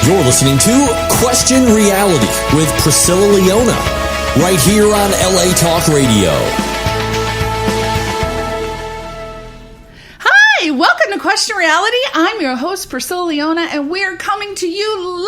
You're listening to Question Reality with Priscilla Leona, right here on LA Talk Radio. Hi, welcome to Question Reality. I'm your host, Priscilla Leona, and we're coming to you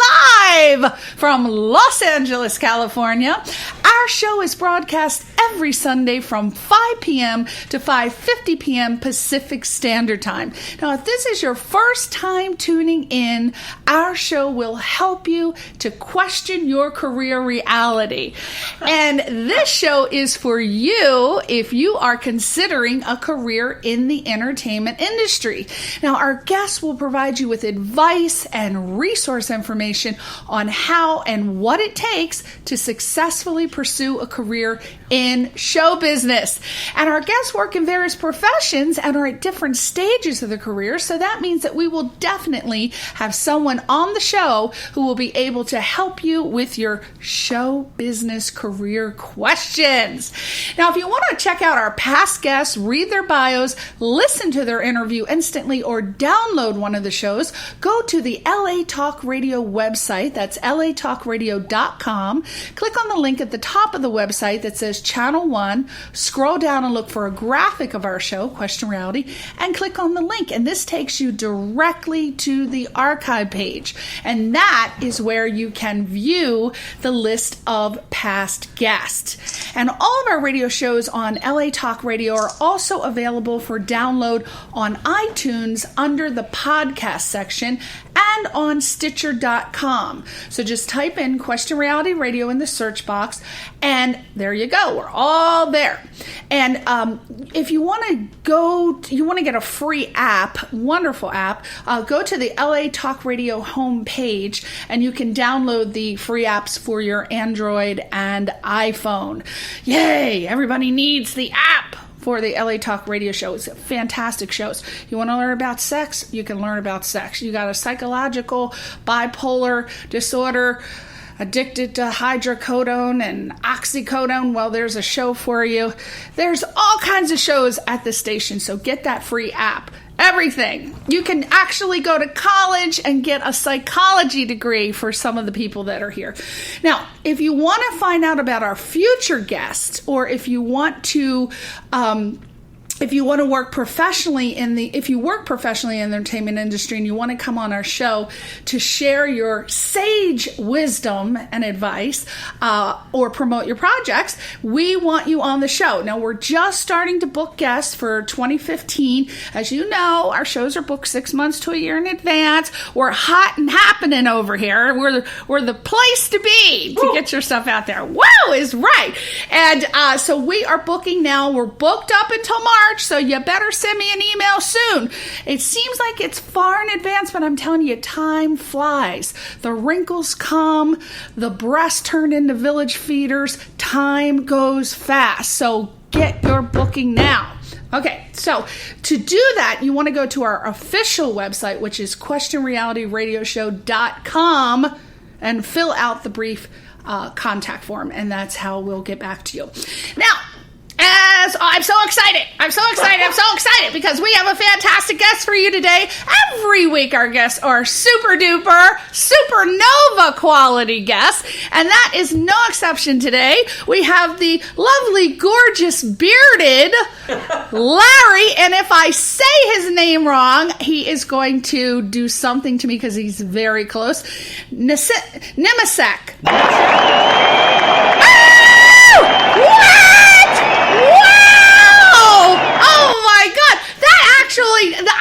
live from Los Angeles, California. Our show is broadcast every Sunday from 5 p.m. to 5:50 p.m. Pacific Standard Time. Now, if this is your first time tuning in, our show will help you to question your career reality. And this show is for you if you are considering a career in the entertainment industry. Now, our guests will provide you with advice and resource information on how and what it takes to successfully pursue a career in show business. And our guests work in various professions and are at different stages of their career, so that means that we will definitely have someone on the show who will be able to help you with your show business career questions. Now, if you want to check out our past guests, read their bios, listen to their interview instantly, or download one of the shows, go to the LA Talk Radio website. That's latalkradio.com. Click on the link at the top of the website that says Channel 1. Scroll down and look for a graphic of our show, Question Reality, and click on the link. And this takes you directly to the archive page. And that is where you can view the list of past guests. And all of our radio shows on LA Talk Radio are also available for download on iTunes under the podcast section and on Stitcher.com. So just type in Question Reality Radio in the search box, and there you go. We're all there. And if you want to get a free app, wonderful app, go to the LA Talk Radio homepage, and you can download the free apps for your Android and iPhone. Yay! Everybody needs the app for the LA Talk Radio show. It's fantastic shows. You want to learn about sex? You can learn about sex. You got a psychological bipolar disorder, addicted to hydrocodone and oxycodone, well, there's a show for you. There's all kinds of shows at the station, so get that free app. Everything. You can actually go to college and get a psychology degree for some of the people that are here. Now, if you want to find out about our future guests, or if you want to work professionally in the entertainment industry and you want to come on our show to share your sage wisdom and advice, or promote your projects, we want you on the show. Now, we're just starting to book guests for 2015. As you know, our shows are booked 6 months to a year in advance. We're hot and happening over here. We're the place to be to get your stuff out there. Wow is right. And so we are booking now. We're booked up until March. So you better send me an email soon. It seems like it's far in advance, but I'm telling you, time flies. The wrinkles come, the breasts turn into village feeders. Time goes fast. So get your booking now. Okay, so to do that, you want to go to our official website, which is questionrealityradioshow.com, and fill out the brief contact form, and that's how we'll get back to you. Now, I'm so excited because we have a fantastic guest for you today. Every week our guests are super duper, supernova quality guests, and that is no exception today. We have the lovely, gorgeous, bearded Larry, and if I say his name wrong, he is going to do something to me because he's very close. Nemisek.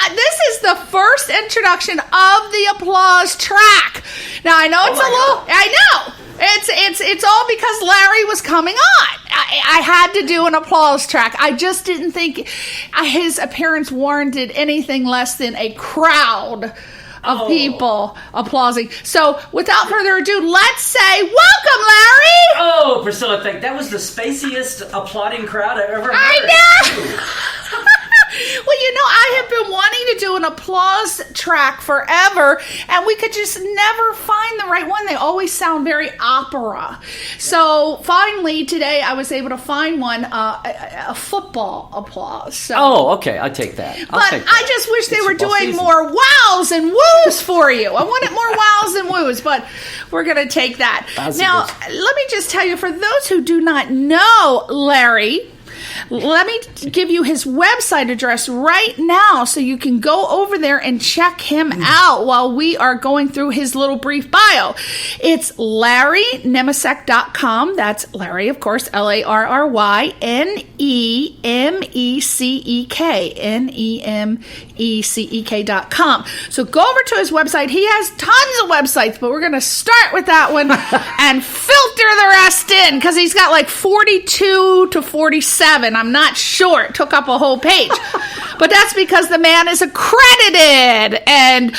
This is the first introduction of the applause track. Now, I know it's I know. It's all because Larry was coming on. I had to do an applause track. I just didn't think his appearance warranted anything less than a crowd of people applauding. So, without further ado, let's say, welcome, Larry! Oh, Priscilla, that was the spaciest applauding crowd I've ever heard. I know! Well, you know, I have been wanting to do an applause applause track forever, and we could just never find the right one. They always sound very opera. So finally today I was able to find one, a football applause. So, okay. I'll take that. I just wish they were doing more wows and woos for you. I wanted more wows and woos, but we're going to take that. Now, let me just tell you, for those who do not know Larry, let me give you his website address right now so you can go over there and check him out while we are going through his little brief bio. It's LarryNemecek.com. That's Larry, of course, LarryNemecek.com. So go over to his website. He has tons of websites, but we're going to start with that one and filter the rest in because he's got like 42 to 47. I'm not sure. It took up a whole page. But that's because the man is accredited. And,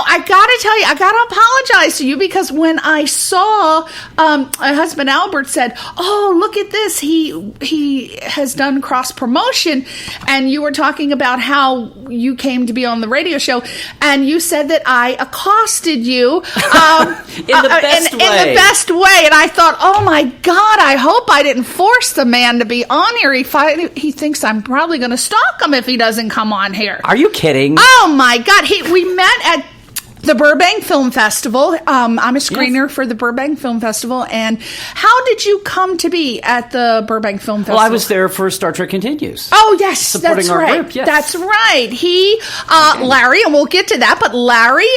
I got to tell you, I got to apologize to you because when I saw my husband Albert said, oh, look at this. He has done cross promotion. And you were talking about how you came to be on the radio show. And you said that I accosted you in the best way. And I thought, oh, my God, I hope I didn't force the man to be on here. He thinks I'm probably going to stalk him if he doesn't come on here. Are you kidding? Oh my God! We met at the Burbank Film Festival. I'm a screener for the Burbank Film Festival. And how did you come to be at the Burbank Film Festival? Well, I was there for Star Trek Continues. Oh, yes. Supporting that's our right. group, yes. That's right. Larry, and we'll get to that, but Larry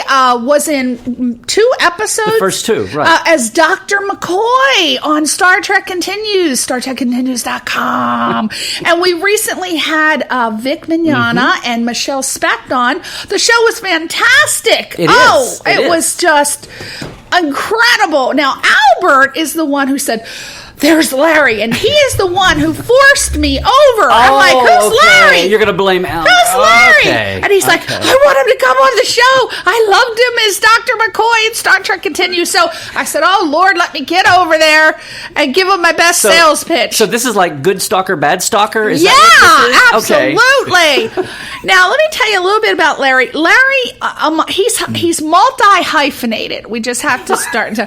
was in 2 episodes. The first 2, right. As Dr. McCoy on Star Trek Continues, StarTrekContinues.com. And we recently had Vic Mignogna and Michelle Specht on. The show was fantastic. It was just incredible. Now, Albert is the one who said, there's Larry, and he is the one who forced me over. I'm like, who's Larry? You're going to blame Al. Who's Larry? Okay. And he's like, I want him to come on the show. I loved him as Dr. McCoy in Star Trek Continues. So I said, oh, Lord, let me get over there and give him my best sales pitch. So this is like good stalker, bad stalker? Is yeah, that what this is? Absolutely. Now, let me tell you a little bit about Larry. Larry, he's multi-hyphenated. We just have to start.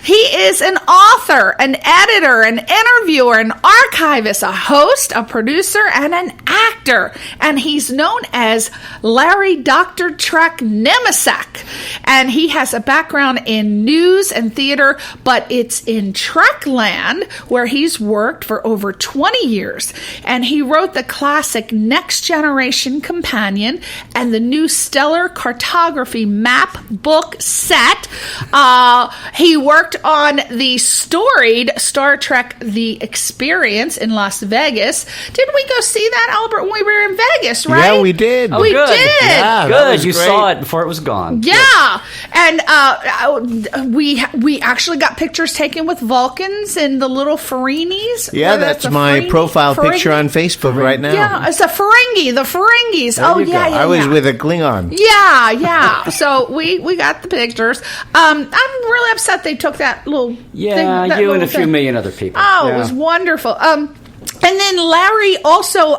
He is an author, an editor, an interviewer, an archivist, a host, a producer, and an actor. And he's known as Larry Dr. Trek Nemecek. And he has a background in news and theater, but it's in Trekland, where he's worked for over 20 years. And he wrote the classic Next Generation Companion and the new Stellar Cartography map book set. He worked on the storied Star Trek The Experience in Las Vegas. Didn't we go see that, Albert, when we were in Vegas, right? Yeah, we did. We did. Yeah, good. You saw it before it was gone. Yeah. And we actually got pictures taken with Vulcans and the little Ferinis. Yeah, that's my profile picture on Facebook right now. Yeah, it's a Ferengi, the Ferengis. I was with a Klingon. Yeah. So we got the pictures. I'm really upset they took that little thing. Yeah, you and a few million other people. Oh, it was wonderful. And then Larry also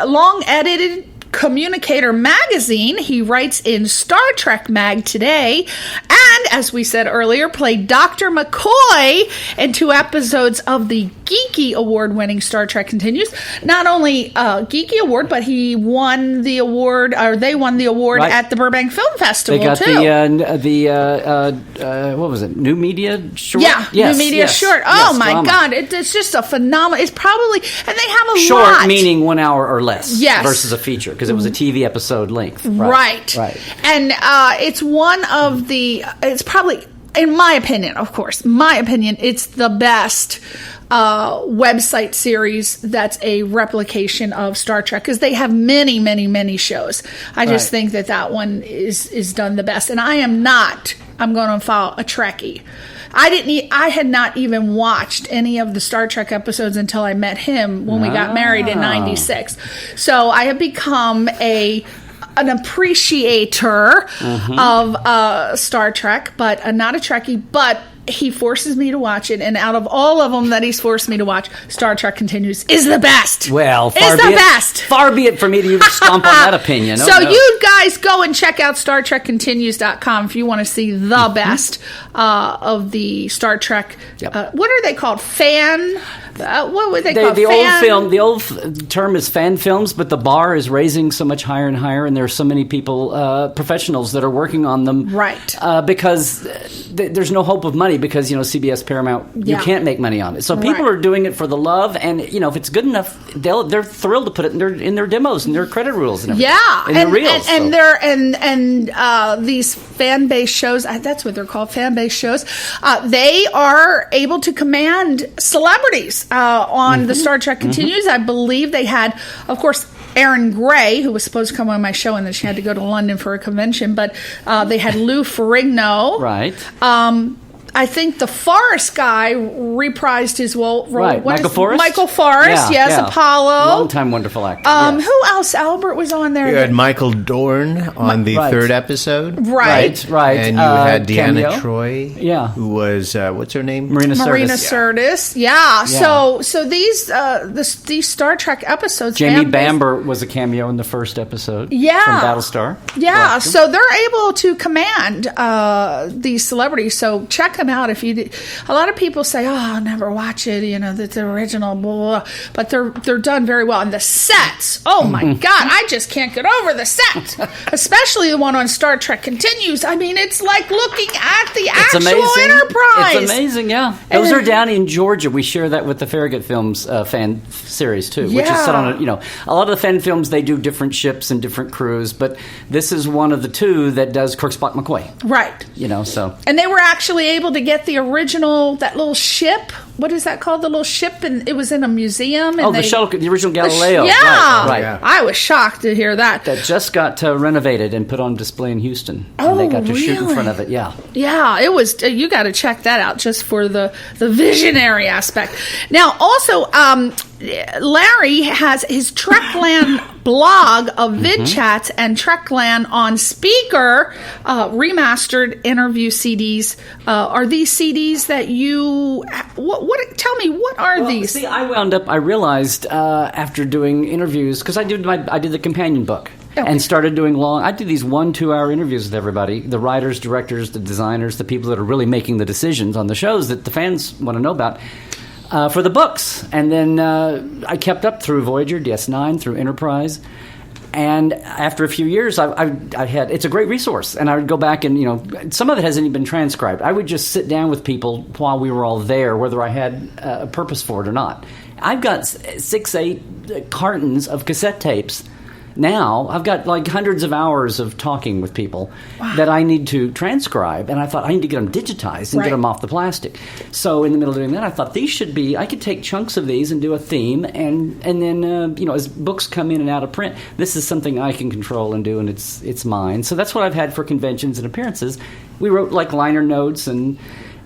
long edited Communicator magazine. He writes in Star Trek Mag Today, and as we said earlier, played Dr. McCoy in 2 episodes of the Geeky award-winning Star Trek Continues. Not only Geeky award, but he won the award, or they won the award at the Burbank Film Festival. They got too. What was it? New Media Short. Yeah, New Media Short. Oh my God, it's just a phenomenal. It's probably, and they have a short, lot. meaning 1 hour or less. Yes. Versus a feature, because it was a TV episode length. Right. And it's one of the. It's probably, in my opinion, of course, it's the best website series that's a replication of Star Trek, because they have many, many, many shows. I just think that one is done the best. And I'm going to follow a Trekkie. I had not even watched any of the Star Trek episodes until I met him when we got married in '96. So I have become an appreciator of Star Trek, but not a Trekkie. But he forces me to watch it, and out of all of them that he's forced me to watch, Star Trek Continues is the best. Well, best. Far be it for me to stomp on that opinion. So you guys go and check out StarTrekContinues.com if you want to see the best of the Star Trek. Yep. What are they called? What would they call the old term is fan films, but the bar is raising so much higher and higher, and there are so many people, professionals that are working on them. Right. Because there's no hope of money because, CBS, Paramount, you can't make money on it. So people are doing it for the love, and, if it's good enough, they're thrilled to put it in their demos and their credit rules and everything. Yeah. And their reels. And these fan-based shows, that's what they're called, fan-based shows, they are able to command celebrities on the Star Trek Continues. I believe they had, of course, Erin Gray, who was supposed to come on my show, and then she had to go to London for a convention. But they had Lou Ferrigno. Right. I think the Forrest guy reprised his role. Right, Michael Forrest? Michael Forrest, Apollo. Long-time wonderful actor. Yes. Who else? Albert was on there. You had Michael Dorn on the third episode. Right. And you had Deanna cameo. Troy, who was, what's her name? Marina Sirtis. Yeah. So these Star Trek episodes. Jamie Bamber was a cameo in the first episode. Yeah. From Battlestar. Yeah. So they're able to command these celebrities. So check them out if you. A lot of people say, "Oh, I'll never watch it." That's the original, blah, blah. But they're done very well, and the sets. Oh my God, I just can't get over the sets, especially the one on Star Trek Continues. I mean, it's like looking at the actual Enterprise. It's amazing, yeah. Those are down in Georgia. We share that with the Farragut Films fan series too, which is set on a lot of the fan films. They do different ships and different crews, but this is one of the two that does Kirk, Spock, McCoy. Right. So. And they were actually able to get the original, that little ship. What is that called? The little ship, and it was in a museum. And the original Galileo. Right. Yeah. I was shocked to hear that. That just got renovated and put on display in Houston. And they got to shoot in front of it. Yeah. Yeah, it was. You got to check that out just for the visionary aspect. Now, also, Larry has his Trekland blog of vid chats and Trekland on Speaker remastered interview CDs. Are these CDs that you? What? Tell me, what are these? See, I realized after doing interviews, because I did the companion book. Okay. And started doing I do these 1-2 hour interviews with everybody, the writers, directors, the designers, the people that are really making the decisions on the shows that the fans want to know about. For the books. And then I kept up through Voyager, DS9, through Enterprise. And after a few years, I had, it's a great resource. And I would go back and, some of it hasn't even been transcribed. I would just sit down with people while we were all there, whether I had a purpose for it or not. I've got 6-8 cartons of cassette tapes. Now, I've got hundreds of hours of talking with people that I need to transcribe, and I thought I need to get them digitized and get them off the plastic. So in the middle of doing that, I thought I could take chunks of these and do a theme, and then, as books come in and out of print, this is something I can control and do, and it's mine. So that's what I've had for conventions and appearances. We wrote liner notes and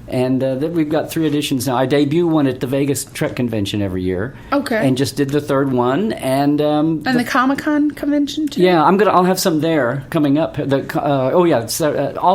we've got 3 editions now. I debut one at the Vegas Trek Convention every year. Okay. And just did the 3rd one, and the Comic-Con convention too. Yeah, I'll have some there coming up. All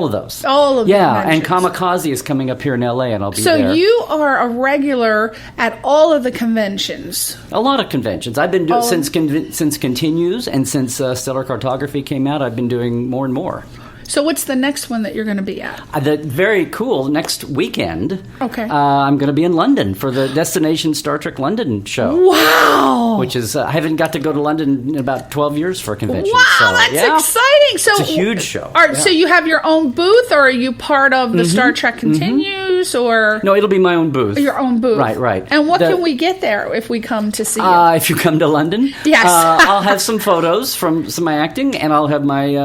of those. All of them. Yeah, and Kamikaze is coming up here in LA, and I'll be there. So you are a regular at all of the conventions. A lot of conventions. I've been doing since Continues and since Stellar Cartography came out. I've been doing more and more. So what's the next one that you're going to be at? The very cool next weekend. Okay. I'm going to be in London for the Destination Star Trek London show. Wow. Which is, I haven't got to go to London in about 12 years for a convention. Wow, that's exciting. So it's a huge show. So you have your own booth, or are you part of the Star Trek Continues, or? No, it'll be my own booth. Your own booth. Right. And what can we get there if we come to see you? If you come to London? Yes. I'll have some photos from some of my acting, and I'll have my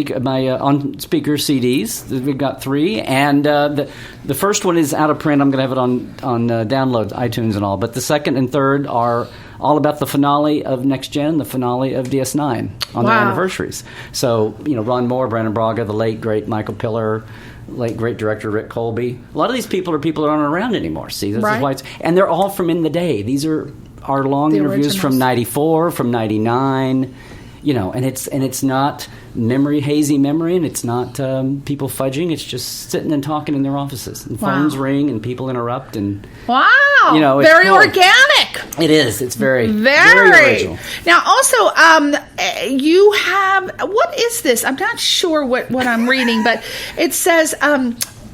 on speaker CDs. We've got 3, and the first one is out of print. I'm going to have it on download, iTunes and all. But the second and third are all about the finale of Next Gen, the finale of DS9 on their anniversaries. So, Ron Moore, Brandon Braga, the late, great Michael Piller, late, great director Rick Colby. A lot of these people that aren't around anymore. See, this is why and they're all from in the day. These are our long interviews from 94, from 99. and it's not hazy memory, and it's not people fudging. It's just sitting and talking in their offices, and phones ring, and people interrupt, and it's very cool. Organic. It is. It's very original. Now, also, you have, what is this? I'm not sure what I'm reading, but it says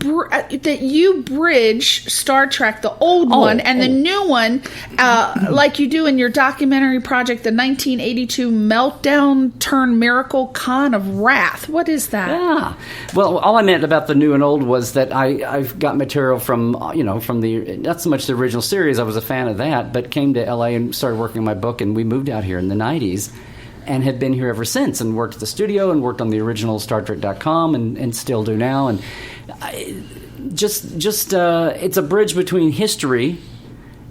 that you bridge Star Trek, the old one, and the new one, like you do in your documentary project, the 1982 Meltdown Turn Miracle Con of Wrath. What is that? Yeah. Well, all I meant about the new and old was that I've got material from the, not so much the original series, I was a fan of that, but came to LA and started working on my book, and we moved out here in the 90s. And have been here ever since, and worked at the studio, and worked on the original StarTrek.com, and still do now. And it's a bridge between history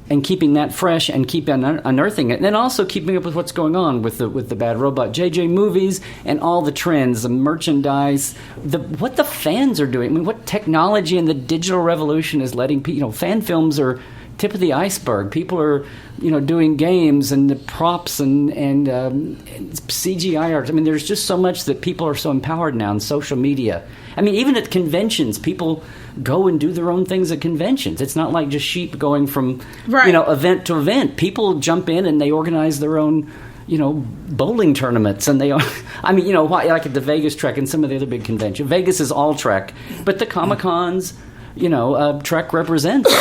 and keeping that fresh, and keeping unearthing it, and then also keeping up with what's going on with the Bad Robot JJ movies and all the trends, the merchandise, what the fans are doing. I mean, what technology and the digital revolution is letting people. Fan films are tip of the iceberg. People are, doing games and the props and CGI art. I mean, there's just so much that people are so empowered now in social media. I mean, even at conventions, people go and do their own things at conventions. It's not like just sheep going from, event to event. People jump in and they organize their own, bowling tournaments, and they are. I mean, like at the Vegas Trek and some of the other big conventions. Vegas is all Trek, but the Comic Cons, Trek represents.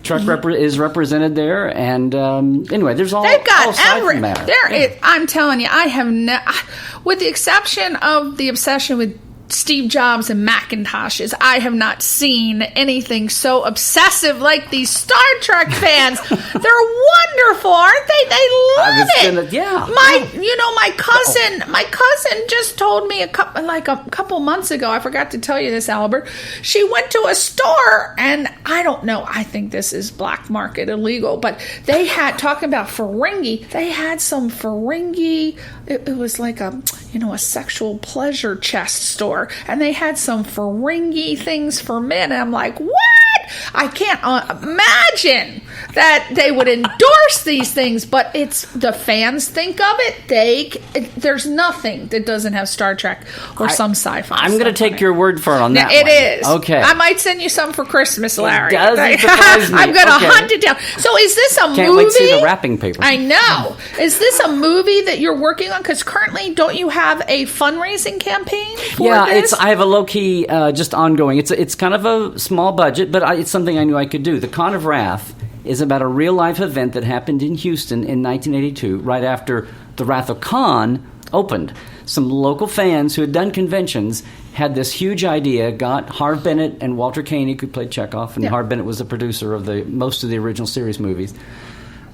Trek is represented there, and anyway, there's all. They've got every. I'm telling you, I have with the exception of the obsession with Steve Jobs and Macintoshes, I have not seen anything so obsessive like these Star Trek fans. They're wonderful, aren't they? They love it. My cousin just told me a couple months ago. I forgot to tell you this, Albert. She went to a store, and I don't know. I think this is black market illegal, but they had talking about Ferengi. They had some Ferengi. It was like a sexual pleasure chest store, and they had some Ferengi things for men, and I'm like, what? I can't imagine that they would endorse these things, but it's the fans think of it. There's nothing that doesn't have Star Trek or some sci-fi. I'm going to take your word for it on that. It is okay. I might send you some for Christmas, Larry. It doesn't surprise me. I'm going to hunt it down. So, is this a movie? Can't wait to see the wrapping paper. I know. Is this a movie that you're working on? Because currently, don't you have a fundraising campaign for this? I have a low key, just ongoing. It's kind of a small budget, but it's something I knew I could do. The Con of Wrath is about a real life event that happened in Houston in 1982, right after the Wrath of Khan opened. Some local fans who had done conventions had this huge idea, got Harv Bennett and Walter Koenig, who played Chekhov, and Harv Bennett was the producer of most of the original series movies.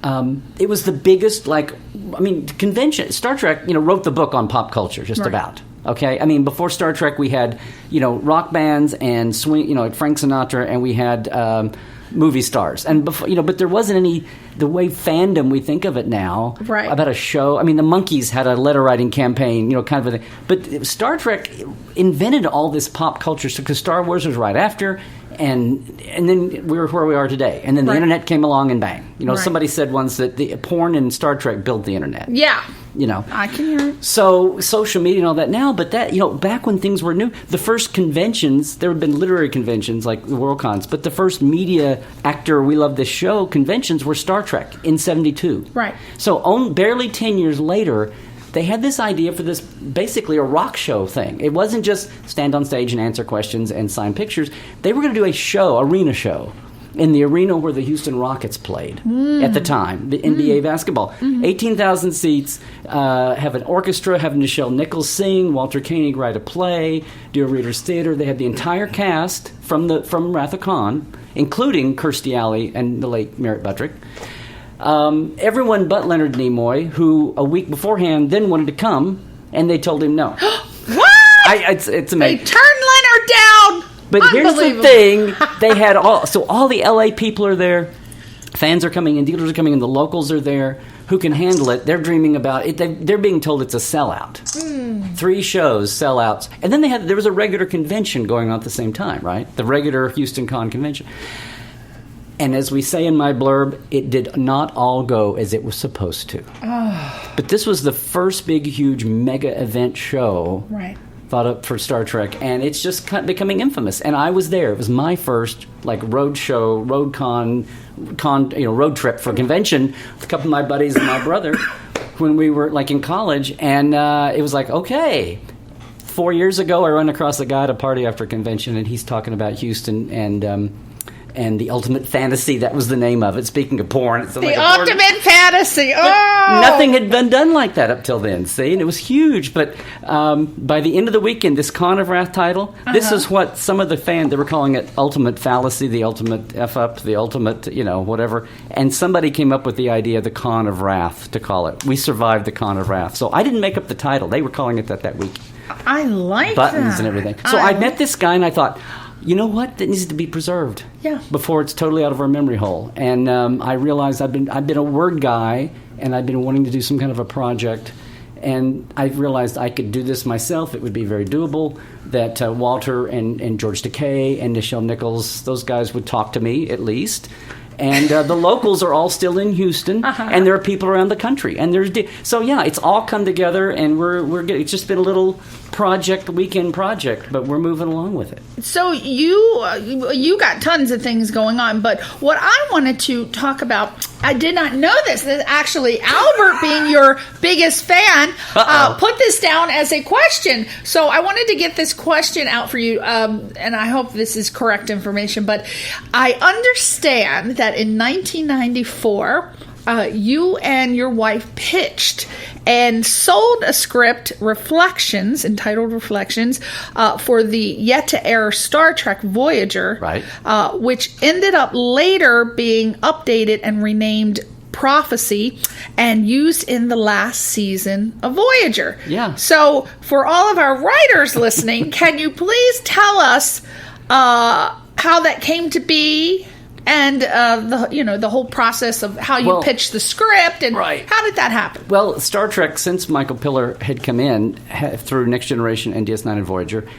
It was the biggest, convention. Star Trek, wrote the book on pop culture, just about. Okay, I mean, before Star Trek, we had, rock bands and swing, like Frank Sinatra, and we had movie stars, and before, but there wasn't any the way fandom we think of it now about a show. I mean, the Monkees had a letter writing campaign, kind of a thing. But Star Trek invented all this pop culture because Star Wars was right after. And then we were where we are today. And then the internet came along and bang. Somebody said once that the porn and Star Trek built the internet. Yeah. I can hear it. So social media and all that now, but that, back when things were new, the first conventions, there had been literary conventions like the Worldcons, but the first media actor, we love this show, conventions were Star Trek in 72. Right. So barely 10 years later, they had this idea for this, basically a rock show thing. It wasn't just stand on stage and answer questions and sign pictures. They were going to do a show, arena show, in the arena where the Houston Rockets played at the time, the NBA basketball. 18,000 seats, have an orchestra, have Nichelle Nichols sing, Walter Koenig write a play, do a Reader's Theater. They had the entire cast from Wrath of Khan, including Kirstie Alley and the late Merritt Buttrick. Everyone but Leonard Nimoy, who a week beforehand then wanted to come, and they told him no. What? It's amazing. They turned Leonard down. But here's the thing: they had all the LA people are there, fans are coming in, dealers are coming in, the locals are there who can handle it. They're dreaming about it. They're being told it's a sellout. 3 shows, sellouts, and then there was a regular convention going on at the same time, right? The regular Houston Con convention. And as we say in my blurb, it did not all go as it was supposed to. Oh. But this was the first big, huge, mega event show thought up for Star Trek, and it's just becoming infamous. And I was there. It was my first road show, road road trip for convention with a couple of my buddies and my brother when we were in college. And it was okay. 4 years ago, I ran across a guy at a party after a convention, and he's talking about Houston and the Ultimate Fantasy. That was the name of it. Speaking of porn. It's the Ultimate Fantasy. Oh! Nothing had been done like that up till then, see? And it was huge. But by the end of the weekend, this Con of Wrath title, this is what some of the fans, they were calling it Ultimate Fallacy, the Ultimate F-up, the Ultimate, whatever. And somebody came up with the idea, the Con of Wrath, to call it. We survived the Con of Wrath. So I didn't make up the title. They were calling it that week. I like buttons that. And everything. So I met this guy, and I thought, you know what? That needs to be preserved. Yeah. Before it's totally out of our memory hole. And I realized I've been a word guy, and I've been wanting to do some kind of a project. And I realized I could do this myself. It would be very doable. That Walter and George Takei and Nichelle Nichols, those guys would talk to me at least. And the locals are all still in Houston, and there are people around the country. And so it's all come together, and we're it's just been a little weekend project, but we're moving along with it. So you got tons of things going on, but what I wanted to talk about, I did not know this. That actually, Albert, being your biggest fan, put this down as a question. So I wanted to get this question out for you, and I hope this is correct information. But I understand that in 1994, you and your wife pitched and sold a script, entitled Reflections, for the yet-to-air Star Trek Voyager, which ended up later being updated and renamed Prophecy and used in the last season of Voyager. Yeah. So, for all of our writers listening, can you please tell us how that came to be? And the whole process of how you pitched the script and how did that happen? Well, Star Trek, since Michael Piller had come in through Next Generation and DS9 and Voyager,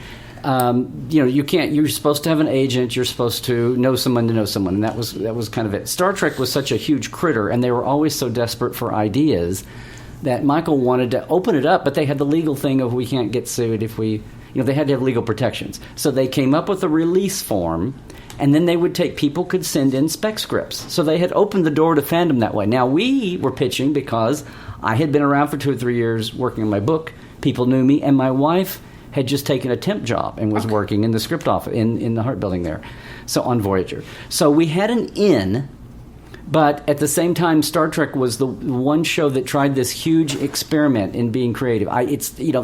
you can't. You're supposed to have an agent. You're supposed to know someone to know someone, and that was kind of it. Star Trek was such a huge critter, and they were always so desperate for ideas that Michael wanted to open it up, but they had the legal thing of we can't get sued if we. They had to have legal protections. So they came up with a release form. And then people could send in spec scripts. So they had opened the door to fandom that way. Now, we were pitching because I had been around for 2 or 3 years working on my book. People knew me. And my wife had just taken a temp job and was working in the script office, in the Hart Building there, so on Voyager. So we had an in, but at the same time, Star Trek was the one show that tried this huge experiment in being creative.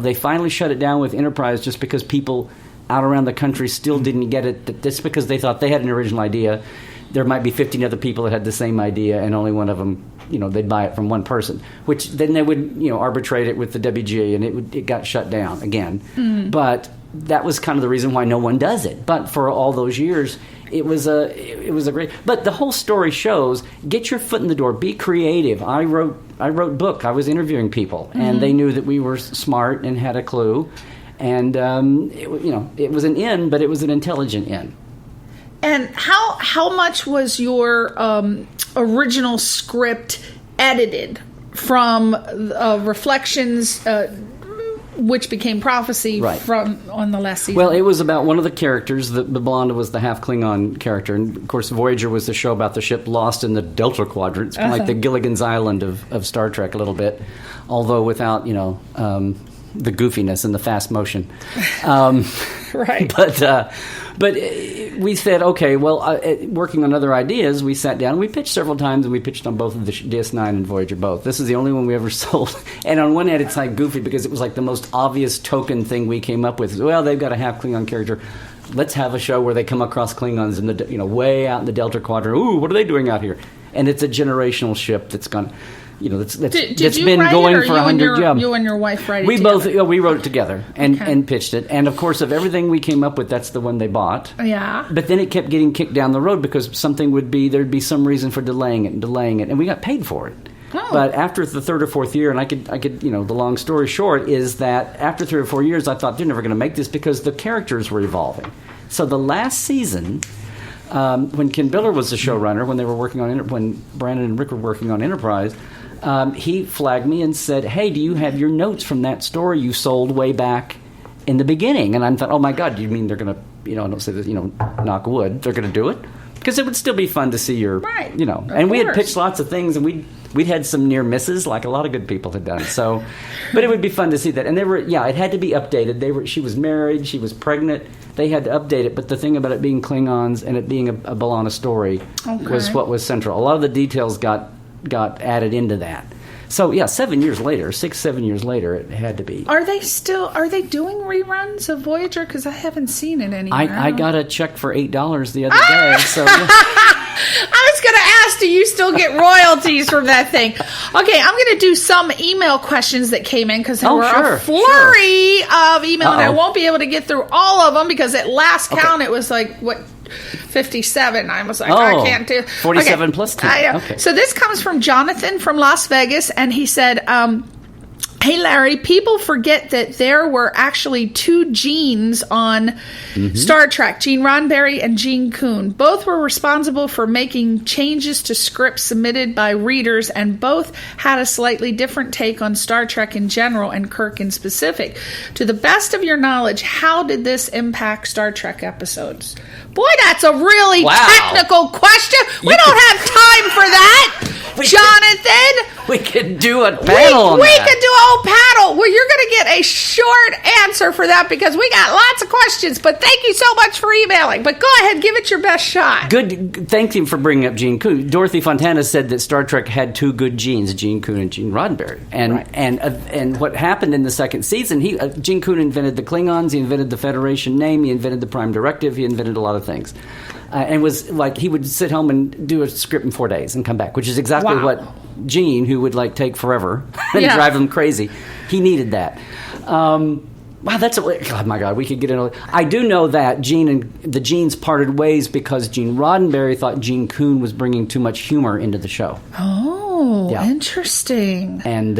They finally shut it down with Enterprise just because people out around the country still didn't get it. That's because they thought they had an original idea. There might be 15 other people that had the same idea, and only one of them, they'd buy it from one person. Which then they would, arbitrate it with the WGA, and it got shut down again. Mm. But that was kind of the reason why no one does it. But for all those years, it was a great. But the whole story shows: get your foot in the door, be creative. I wrote book. I was interviewing people, and they knew that we were smart and had a clue. And it was an in, but it was an intelligent in. And how much was your original script edited from Reflections, which became Prophecy from on the last season? Well, it was about one of the characters. The blonde was the half Klingon character, and of course, Voyager was the show about the ship lost in the Delta Quadrant. It's kind of like the Gilligan's Island of Star Trek a little bit, although without the goofiness and the fast motion. Right. But we said, okay, well, working on other ideas, we sat down and we pitched several times, and we pitched on both of the DS9 and Voyager both. This is the only one we ever sold. And on one hand, it's like goofy because it was like the most obvious token thing we came up with. Well, they've got a half Klingon character. Let's have a show where they come across Klingons in the way out in the Delta Quadrant. Ooh, what are they doing out here? And it's a generational ship that's gone. That's been going for 100 years. You and your wife write it we together? Both we wrote it together and pitched it. And of course, of everything we came up with, that's the one they bought. Yeah. But then it kept getting kicked down the road because there'd be some reason for delaying it, and we got paid for it. Oh. But after the third or fourth year, and I could the long story short is that after 3 or 4 years, I thought they're never going to make this because the characters were evolving. So the last season, when Ken Biller was the showrunner, when they were working on when Brandon and Rick were working on Enterprise, he flagged me and said, "Hey, do you have your notes from that story you sold way back in the beginning?" And I thought, "Oh my God, do you mean they're going to, I don't say this, knock wood, they're going to do it?" Because it would still be fun to see your, right. And we had pitched lots of things, and we'd had some near misses, like a lot of good people had done. So, but it would be fun to see that. And it had to be updated. She was married, she was pregnant. They had to update it. But the thing about it being Klingons and it being a B'Elanna story was what was central. A lot of the details got added into that. So, 7 years later, 7 years later, it had to be. Are they doing reruns of Voyager? Because I haven't seen it anymore. I got a check for $8 the other day. So I was going to ask, do you still get royalties from that thing? Okay, I'm going to do some email questions that came in because there were a flurry of email, and I won't be able to get through all of them because at last count it was like, 57. I was like, I can't do 47 plus 2. Okay. So this comes from Jonathan from Las Vegas, and he said, "Hey Larry, people forget that there were actually 2 Genes on Star Trek, Gene Roddenberry and Gene Kuhn. Both were responsible for making changes to scripts submitted by readers, and both had a slightly different take on Star Trek in general and Kirk in specific. To the best of your knowledge, how did this impact Star Trek episodes?" Boy, that's a really technical question. We don't have time for that, Jonathan. We could do a panel on that. We could do a whole panel. Well, you're going to get a short answer for that because we got lots of questions. But thank you so much for emailing. But go ahead, give it your best shot. Good. Thank you for bringing up Gene Kuhn. Dorothy Fontana said that Star Trek had 2 good genes, Gene Kuhn and Gene Roddenberry. And what happened in the second season, Gene Kuhn invented the Klingons, he invented the Federation name, he invented the Prime Directive, he invented a lot of things. And was like, he would sit home and do a script in 4 days and come back, which is exactly what Gene, who would take forever and drive him crazy, he needed that. Wow, oh my God, we could get into it. I do know that Gene and the Genes parted ways because Gene Roddenberry thought Gene Kuhn was bringing too much humor into the show. Oh, interesting. And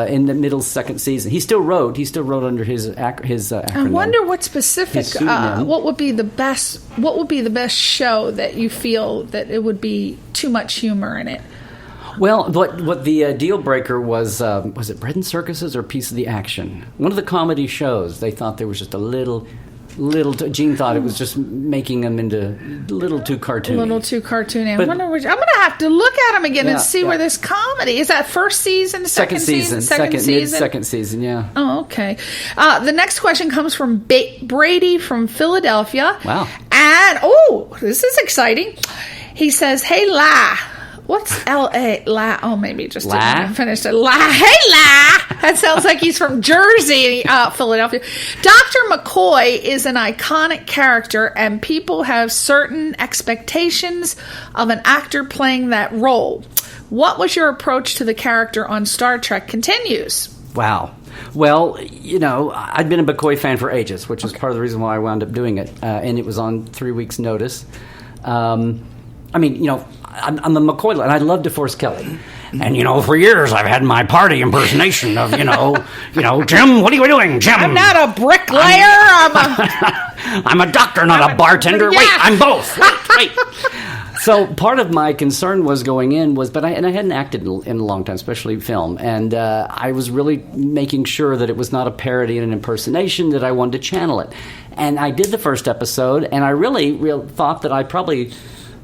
in the middle second season, he still wrote under his acronym. I wonder what specific, what would be the best show that you feel that it would be too much humor in it? Well, what the deal breaker was it Bread and Circuses or Piece of the Action? One of the comedy shows, they thought there was just a little Gene thought it was just making them into a little too cartoony. A little too cartoony. I'm going to have to look at them again and see where this comedy is. That first season, second season, second season. Yeah. Oh, okay. The next question comes from Brady from Philadelphia. Wow. And this is exciting. He says, "Hey, La." What's L.A.? La? Oh, maybe just didn't finish it. La. Hey, La! That sounds like he's from Jersey, Philadelphia. Dr. McCoy is an iconic character, and people have certain expectations of an actor playing that role. What was your approach to the character on Star Trek Continues? Wow. Well, I'd been a McCoy fan for ages, which is part of the reason why I wound up doing it, and it was on 3 weeks' notice. I'm a McCoy, and I love DeForest Kelly. And, for years I've had my party impersonation of, Jim, what are you doing, Jim? I'm not a bricklayer. I'm a doctor, not a bartender. Yeah. Wait, I'm both. Wait. So part of my concern was going in but I hadn't acted in a long time, especially film. And I was really making sure that it was not a parody and an impersonation, that I wanted to channel it. And I did the first episode, and I really thought that I probably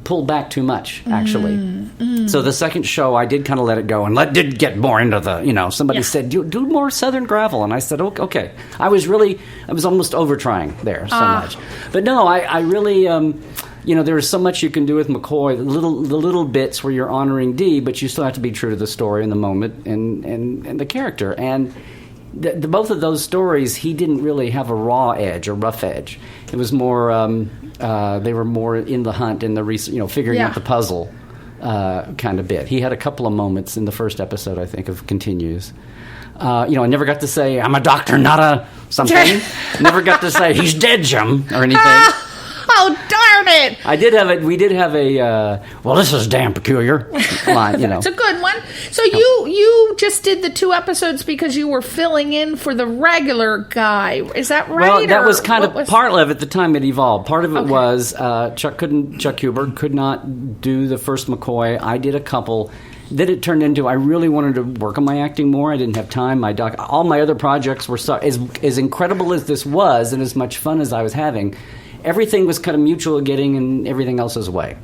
pulled back too much, actually. So the second show, I did kind of let it go and did get more into the, somebody said, do more Southern gravel. And I said, okay. I was almost over trying there so much. But no, I really, there's so much you can do with McCoy, the little bits where you're honoring Dee, but you still have to be true to the story and the moment and the character. And the both of those stories, he didn't really have a raw edge, a rough edge. It was more, they were more in the hunt, in the figuring out the puzzle kind of bit. He had a couple of moments in the first episode, I think, of Continues. I never got to say, I'm a doctor, not a something. Never got to say, he's dead, Jim, or anything. Oh, darn it! We did have a, well, this is damn peculiar line, It's a good one. on. So you just did the 2 episodes because you were filling in for the regular guy. Is that right? Well, that was kind of part of it. At the time it evolved. Part of it was Chuck Huber could not do the first McCoy. I did a couple. Then it turned into I really wanted to work on my acting more. I didn't have time. All my other projects were as incredible as this was, and as much fun as I was having. Everything was kind of mutual getting and everything else is away.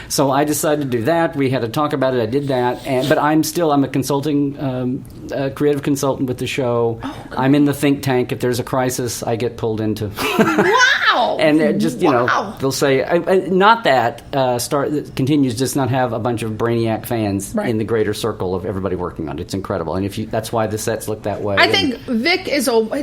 So I decided to do that. We had to talk about it. I did that. But I'm a consulting, creative consultant with the show. I'm in the think tank. If there's a crisis, I get pulled into. Wow! And they'll say, not that Star Continues does not have a bunch of brainiac fans in the greater circle of everybody working on it. It's incredible. And that's why the sets look that way. I think Vic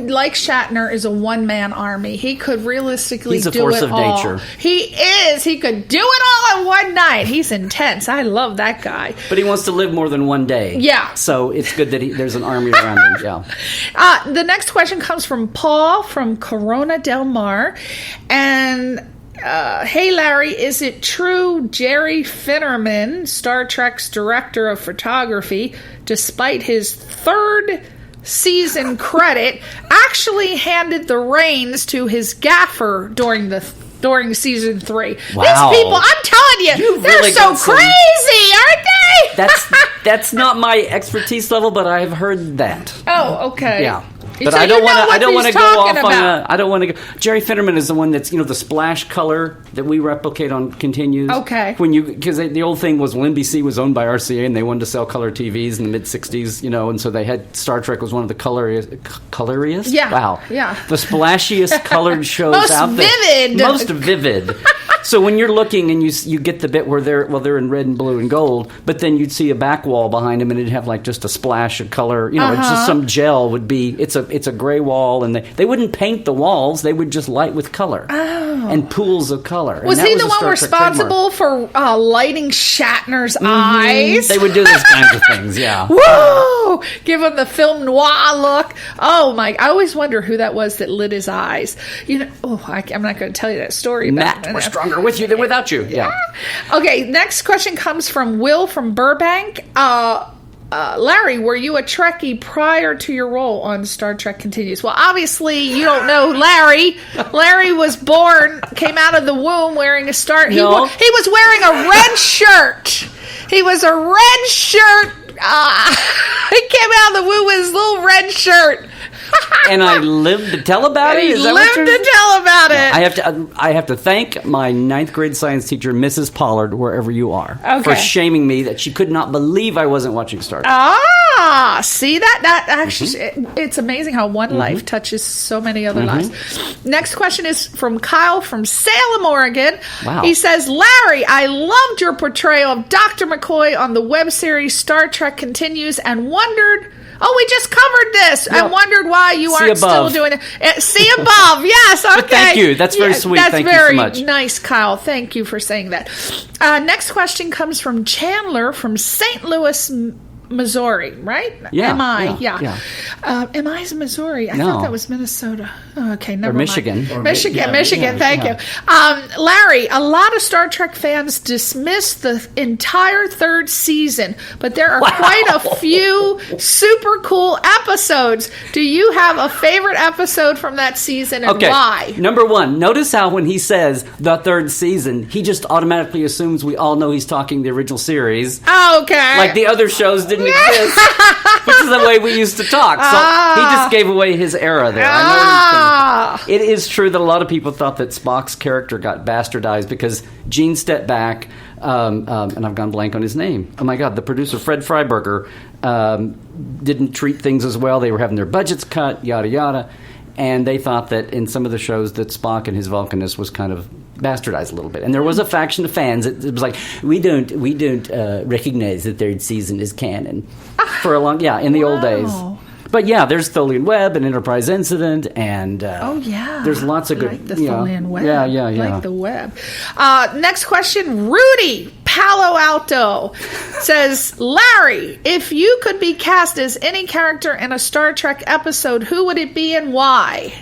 like Shatner, is a one-man army. He could realistically do force of nature. He is. He could do it all in one night. He's intense. I love that guy. But he wants to live more than one day. Yeah. So it's good that there's an army around him. Yeah. The next question comes from Paul from Corona Del Mar. And, hey, Larry, is it true Jerry Finnerman, Star Trek's director of photography, despite his 3rd season credit, actually handed the reins to his gaffer during season 3. Wow. These people, I'm telling you, they're really so crazy, aren't they? That's not my expertise level, but I've heard that. Oh, okay. Yeah. But so I don't want to go off about. I don't want to go. Jerry Finnerman is the one that's the splash color that we replicate on Continues. Okay. Because the old thing was NBC was owned by RCA and they wanted to sell color TVs in the mid '60s, and so they had Star Trek was one of the coloriest. Yeah. Wow. Yeah. The splashiest colored shows out there. Most vivid. So when you're looking and you get the bit where they're in red and blue and gold, but then you'd see a back wall behind them and it'd have like just a splash of color. It's just some gel would be. It's a gray wall, and they wouldn't paint the walls. They would just light with color and pools of color. Was he the one responsible for lighting Shatner's eyes? They would do those kinds of things. Yeah. Woo! Give him the film noir look. Oh my! I always wonder who that was that lit his eyes. I'm not going to tell you that story. Matt, we're stronger with you than without you. Yeah. Okay, next question comes from Will from Burbank. Larry, were you a Trekkie prior to your role on Star Trek Continues? Well, obviously, you don't know Larry. Larry was came out of the womb wearing a Star... No. He was wearing a red shirt. He was a red shirt. He came out of the womb with his little red shirt. And I lived to tell about it? He lived to tell about it. I have to thank my 9th grade science teacher, Mrs. Pollard, wherever you are, for shaming me that she could not believe I wasn't watching Star Trek. See that actually, it's amazing how one life touches so many other lives. Next question is from Kyle from Salem, Oregon. Wow. He says, Larry, I loved your portrayal of Dr. McCoy on the web series Star Trek Continues and wondered... Oh, we just covered this. I wondered why you aren't still doing it. See above. Yes, okay. But thank you. That's very sweet. Thank you so much. That's very nice, Kyle. Thank you for saying that. Next question comes from Chandler from St. Louis, Missouri, right? Yeah. EMMY. Yeah. EMMY is Missouri. I thought that was Minnesota. Oh, okay, never mind. Michigan. Michigan. Thank you. Larry, a lot of Star Trek fans dismiss the entire 3rd season, but there are quite a few super cool episodes. Do you have a favorite episode from that season and why? Number 1, notice how when he says the 3rd season, he just automatically assumes we all know he's talking the original series. Oh, okay. Like the other shows didn't exist, which is the way we used to talk. So he just gave away his era there. It is true that a lot of people thought that Spock's character got bastardized because Gene stepped back, and I've gone blank on his name. Oh my God, the producer, Fred Freiberger, didn't treat things as well. They were having their budgets cut, yada, yada. And they thought that in some of the shows that Spock and his Vulcanist was kind of bastardized a little bit. And there was a faction of fans. It was like, we don't recognize the 3rd season as canon for a long, in the old days. But there's Tholian Web and Enterprise Incident, and there's lots of good. Like the Tholian Web. Yeah. Like the web. Next question, Rudy Palo Alto says, Larry, if you could be cast as any character in a Star Trek episode, who would it be and why?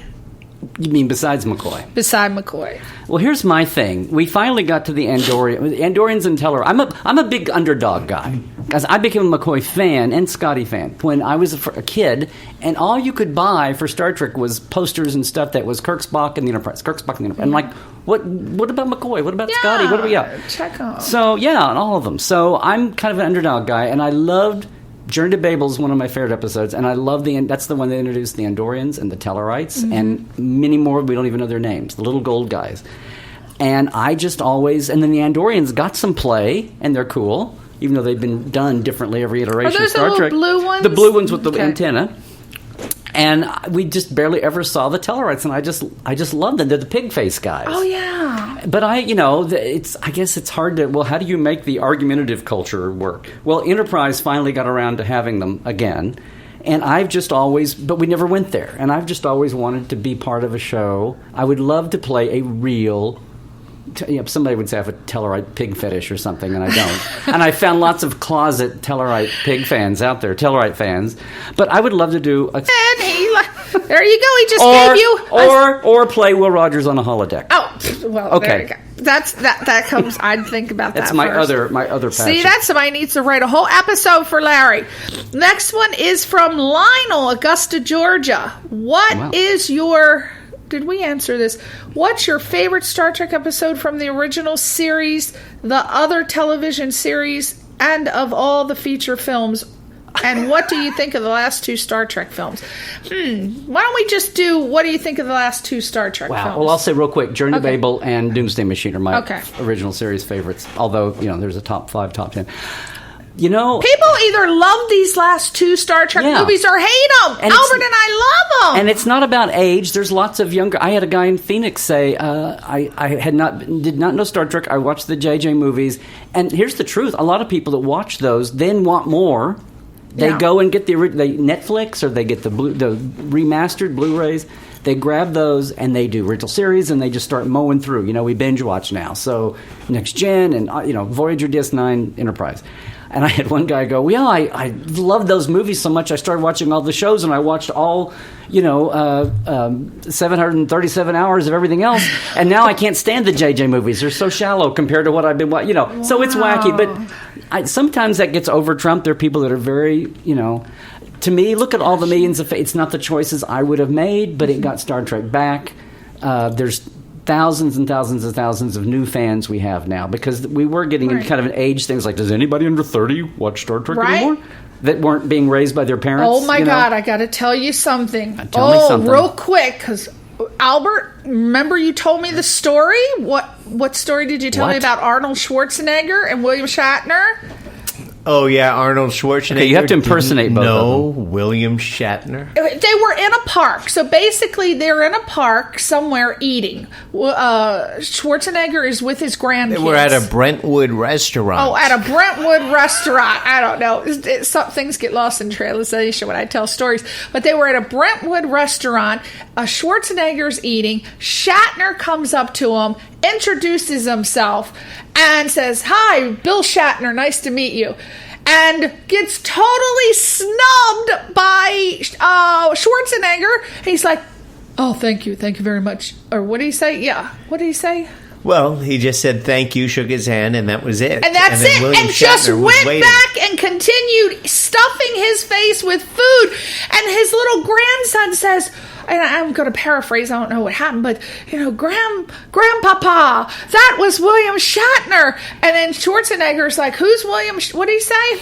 You mean besides McCoy? Beside McCoy. Well, here's my thing. We finally got to the Andorians and Teller. I'm a big underdog guy. Because I became a McCoy fan and Scotty fan when I was a kid, and all you could buy for Star Trek was posters and stuff that was Kirk, Spock, and the Enterprise. Kirk, Spock, and the Enterprise. I'm like, what about McCoy? What about Scotty? What do we got? Check out. So, yeah, on all of them. So I'm kind of an underdog guy, and I loved Journey to Babel is one of my favorite episodes, and I love that's the one that introduced the Andorians and the Tellarites, and many more, we don't even know their names, the little gold guys. And I just always, and then the Andorians got some play, and they're cool, even though they've been done differently every iteration of Star Trek. Are those the little blue ones? The blue ones with the antenna. And we just barely ever saw the Tellarites, and I just love them. They're the pig face guys. Oh yeah. But I guess it's hard to. Well, how do you make the argumentative culture work? Well, Enterprise finally got around to having them again, and I've just always. But we never went there, and I've just always wanted to be part of a show. I would love to play a real. Somebody would say I have a Tellarite pig fetish or something, and I don't. And I found lots of closet Tellarite pig fans out there, Tellarite fans. But I would love to do a... There you go. He just gave you... Or play Will Rogers on a holodeck. Oh, well, okay. There you go. That comes... I'd think about that's that my first. my other passion. See, that somebody needs to write a whole episode for Larry. Next one is from Lionel, Augusta, Georgia. What is your... Did we answer this? What's your favorite Star Trek episode from the original series, the other television series, and of all the feature films? And what do you think of the last two Star Trek films? Why don't we just do, what do you think of the last two Star Trek films? Well, I'll say real quick, Journey to Babel and Doomsday Machine are my original series favorites, although, there's a top 5, top 10. People either love these last two Star Trek movies or hate them. And Albert and I love them. And it's not about age. There's lots of younger. I had a guy in Phoenix say, I did not know Star Trek. I watched the JJ movies, and here's the truth: a lot of people that watch those then want more. They go and get the Netflix, or they get the remastered Blu-rays. They grab those and they do original series, and they just start mowing through. We binge watch now. So Next Gen and Voyager, DS9, Enterprise. And I had one guy go, I loved those movies so much, I started watching all the shows, and I watched all, 737 hours of everything else, and now I can't stand the JJ movies. They're so shallow compared to what I've been watching, So it's wacky, but sometimes that gets over-trumped. There are people that are very, to me, look at all the millions of... It's not the choices I would have made, but it got Star Trek back. There's thousands and thousands and thousands of new fans we have now, because we were getting in kind of an age things like, does anybody under 30 watch Star Trek anymore? That weren't being raised by their parents. Oh my God, I got to tell you something. Tell me something. Real quick, because Albert, remember you told me the story? What story did you tell me about Arnold Schwarzenegger and William Shatner? Oh, yeah, Arnold Schwarzenegger. Okay, you have to impersonate both of them. William Shatner. They were in a park. So basically, they're in a park somewhere eating. Schwarzenegger is with his grandkids. They were at a Brentwood restaurant. Oh, at a Brentwood restaurant. I don't know. Some things get lost in translation when I tell stories. But they were at a Brentwood restaurant. Schwarzenegger's eating. Shatner comes up to him, introduces himself, and says, "Hi, Bill Shatner, nice to meet you." And gets totally snubbed by Schwarzenegger. He's like, "Oh, thank you very much." Or what did he say? Yeah, what did he say? Well, he just said thank you, shook his hand, and that was it. And that's it. William And just Shatner was went waiting. back and continued stuffing his face with food. And his little grandson says, and I'm going to paraphrase, I don't know what happened, but, Grandpapa, that was William Shatner. And then Schwarzenegger's like, who's William, what did he say?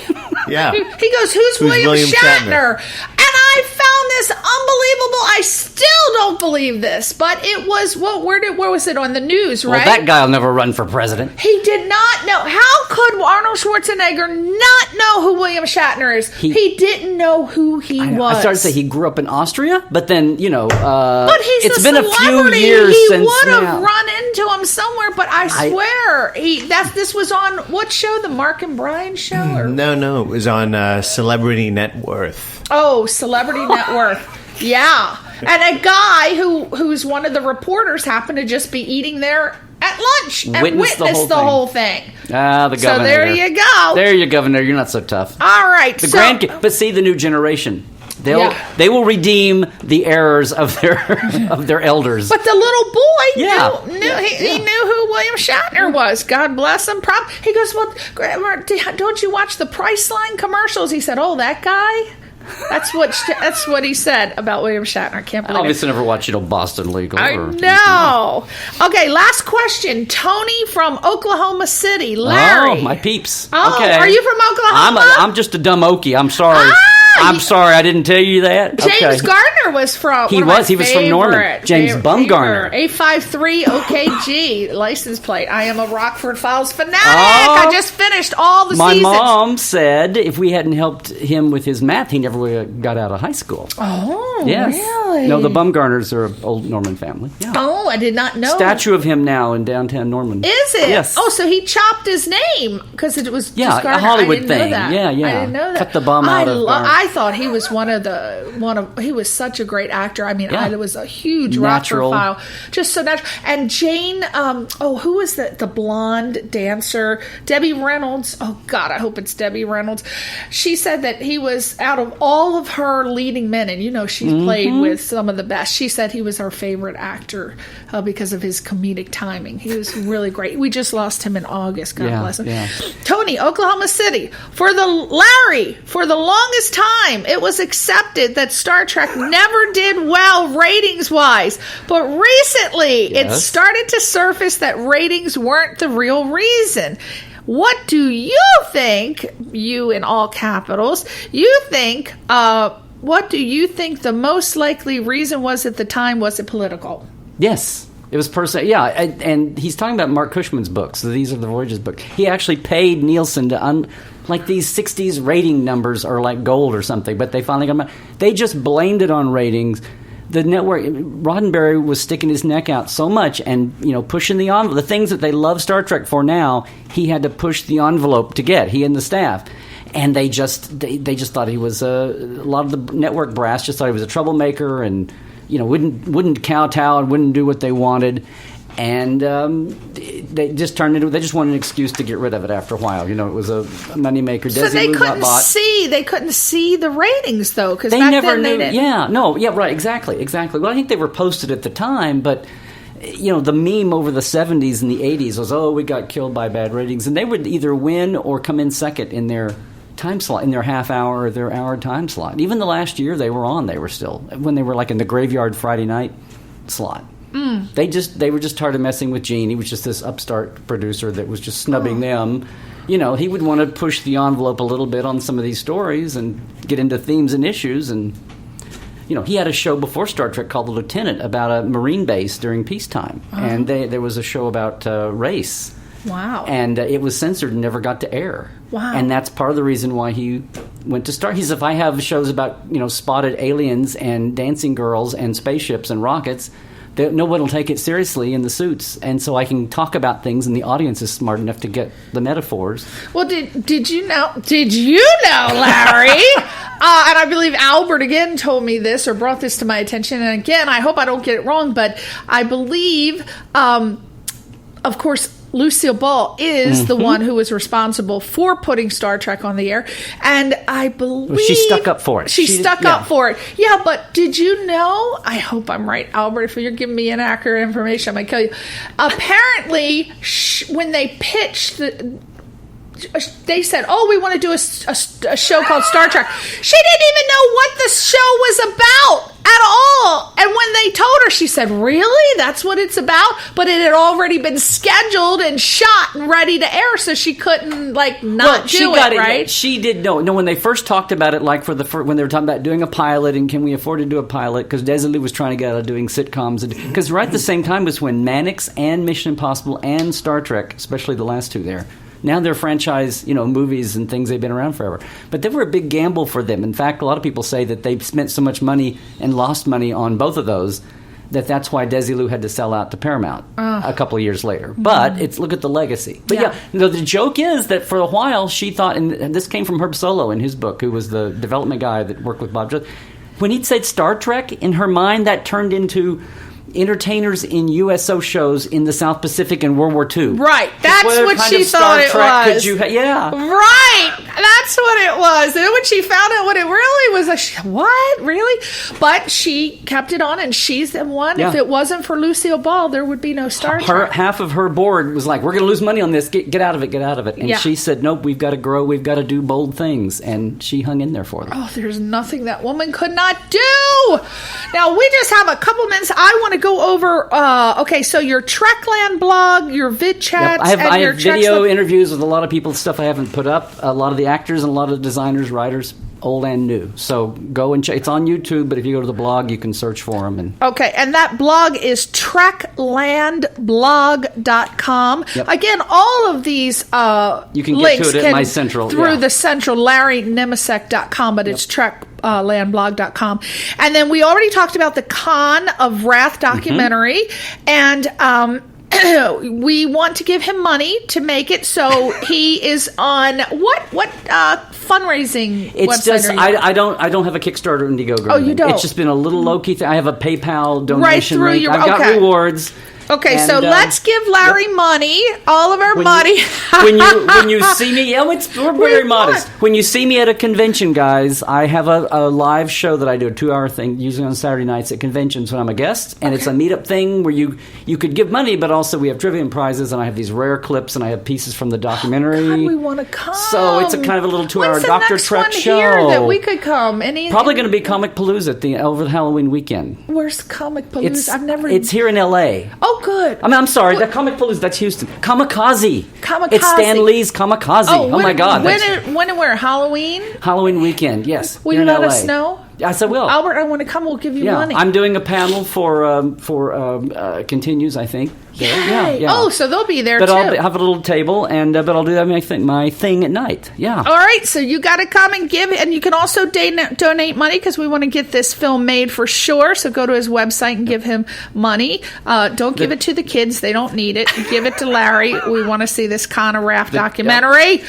Yeah. He goes, who's William Shatner? And I found this unbelievable. I still don't believe this, but it was, where was it on the news, right? Well, that guy will never run for president. He did not know. How could Arnold Schwarzenegger not know who William Shatner is? He didn't know who he was. I started to say he grew up in Austria, but then, but he's it's a been celebrity. A few years he since would have run into him somewhere, but I swear, this was on what show? The Mark and Brian show? Or? No, it was on Celebrity Net Worth. Oh, Celebrity Net Worth. Yeah. And a guy who's one of the reporters happened to just be eating there at lunch and witnessed the whole thing. Ah, the governor. So there you go. There you go, Governor. You're not so tough. All right. But see, the new generation. They will redeem the errors of their elders. But the little boy Yeah. he knew who William Shatner was. God bless him. He goes, well, Grandma, don't you watch the Priceline commercials? He said, oh, that guy? That's what he said about William Shatner. I can't believe Obviously never watched Boston Legal. I know. Okay, last question. Tony from Oklahoma City. Larry. Oh, my peeps. Oh, okay. are you from Oklahoma? I'm just a dumb Okie. I'm sorry. I'm sorry I didn't tell you that. James Gardner was from. He was from Norman. James Bumgarner. 853 OKG license plate. I am a Rockford Files fanatic. I just finished all the My seasons. mom said if we hadn't helped him with his math, he never would have got out of high school. Oh, yes. really? No, the Bumgarners are an old Norman family. Yeah. Oh, I did not know. Statue of him now in downtown Norman. Is it? Yes. Oh, so he chopped his name because it was just a Gardner. Hollywood I didn't know thing. that. Yeah. I didn't know that. Cut the bum out of Gardner. I thought he was he was such a great actor. I mean, Yeah. I was a huge Natural. Rockford File, just so natural. And Jane, who was the blonde dancer? Debbie Reynolds. Oh God, I hope it's Debbie Reynolds. She said that he was out of all of her leading men, and she's played with some of the best. She said he was her favorite actor because of his comedic timing. He was really great. We just lost him in August. God bless him. Yeah. Tony, Oklahoma City. For the longest time, it was accepted that Star Trek never did well ratings-wise. But recently, it started to surface that ratings weren't the real reason. What do you think, you in all capitals, what do you think the most likely reason was at the time? Was it political? Yes. It was personal. Yeah, and he's talking about Mark Cushman's book. So these are the Voyages book. He actually paid Nielsen to like these 60s rating numbers are like gold or something, but they finally got them. They just blamed it on ratings. The network, Roddenberry was sticking his neck out so much and pushing the envelope. The things that they love Star Trek for now, he had to push the envelope to get. He and the staff. And they just thought he was a lot of the network brass just thought he was a troublemaker and wouldn't kowtow and wouldn't do what they wanted, and they just wanted an excuse to get rid of it after a while. It was a moneymaker. So they couldn't see the ratings though because back never then knew. They didn't. Right, exactly. Well, I think they were posted at the time, but the meme over the 70s and the 80s was, we got killed by bad ratings, and they would either win or come in second in their time slot, in their half hour or their hour time slot. Even the last year they were still when they were like in the graveyard Friday night slot. They were just tired of messing with Gene. He was just this upstart producer that was just snubbing them. He would want to push the envelope a little bit on some of these stories and get into themes and issues. And he had a show before Star Trek called The Lieutenant about a Marine base during peacetime, and there was a show about race. Wow. And it was censored and never got to air. Wow. And that's part of the reason why he went to Star. He said, if I have shows about, spotted aliens and dancing girls and spaceships and rockets, no one will take it seriously in the suits. And so I can talk about things and the audience is smart enough to get the metaphors. Well, did you know, Larry? And I believe Albert again told me this or brought this to my attention. And again, I hope I don't get it wrong, but I believe, of course, Lucille Ball is the one who was responsible for putting Star Trek on the air. And I believe... She stuck up for it. She stuck up for it. Yeah, but did you know... I hope I'm right, Albert. If you're giving me inaccurate information, I might kill you. Apparently, when they pitched they said, we want to do a show called Star Trek. She didn't even know what the show was about at all. And when they told her, she said, really? That's what it's about? But it had already been scheduled and shot and ready to air, so she couldn't, not do it, right? She did know. No, when they first talked about it, when they were talking about doing a pilot and can we afford to do a pilot, because Desilu was trying to get out of doing sitcoms. Because right at the same time was when Mannix and Mission Impossible and Star Trek, especially the last two there, now they're franchise, movies and things they've been around forever. But they were a big gamble for them. In fact, a lot of people say that they spent so much money and lost money on both of those that's why Desilu had to sell out to Paramount a couple of years later. But look at the legacy. But the joke is that for a while she thought, and this came from Herb Solow in his book, who was the development guy that worked with Bob Jones. When he'd said Star Trek, in her mind that turned into entertainers in USO shows in the South Pacific in World War II. Right. That's what she thought it was. Could you Right. That's what it was. And when she found out what it really was, what? Really? But she kept it on, and she's the one. Yeah. If it wasn't for Lucille Ball, there would be no Star Trek. Half of her board was like, we're going to lose money on this. Get out of it. Get out of it. And she said, nope, we've got to grow. We've got to do bold things. And she hung in there for them. Oh, there's nothing that woman could not do. Now, we just have a couple minutes. I want to go over, okay, so your Trekland blog, your vid chats, I have your video interviews with a lot of people, stuff I haven't put up, a lot of the actors and a lot of the designers, writers, old and new. So go and check. It's on YouTube, but if you go to the blog, you can search for them. Okay, and that blog is treklandblog.com. Yep. Again, all of these you can links get to it at my central. through the central LarryNemesek.com, but it's landblog.com. And then we already talked about the Con of Wrath documentary, and we want to give him money to make it, so he is on what fundraising it's website just are you I don't have a Kickstarter or Indiegogo. Oh, you don't? It's just been a little low-key thing. I have a PayPal donation right through link. your, I've got rewards. Okay, and, so let's give Larry money, all of our money. When you see me, we're very modest. When you see me at a convention, guys, I have a live show that I do, a 2-hour thing, usually on Saturday nights at conventions when I'm a guest, and it's a meetup thing where you could give money, but also we have trivia and prizes, and I have these rare clips, and I have pieces from the documentary. God, we want to come. So it's a kind of a little 2-hour When's Dr. the next Trek one show. Here that we could come. Probably going to be Comic Palooza over the Halloween weekend. Where's Comic Palooza? It's here in L.A. Oh, good. I'm sorry. That Comic Palooza, that's Houston. Kamikaze. It's Stan Lee's Kamikaze. Oh my God. When and where? Halloween? Halloween weekend, yes. Will you let us know? Yes, I will. Albert, I want to come. We'll give you money. I'm doing a panel for Continues, I think. Yeah. Oh, so they'll be there, but too. I'll have a little table, and but I'll do that my thing at night. Yeah. All right, so you got to come and give, and you can also donate money because we want to get this film made for sure. So go to his website and give him money. Don't give it to the kids; they don't need it. Give it to Larry. We want to see this Con of Wrath documentary.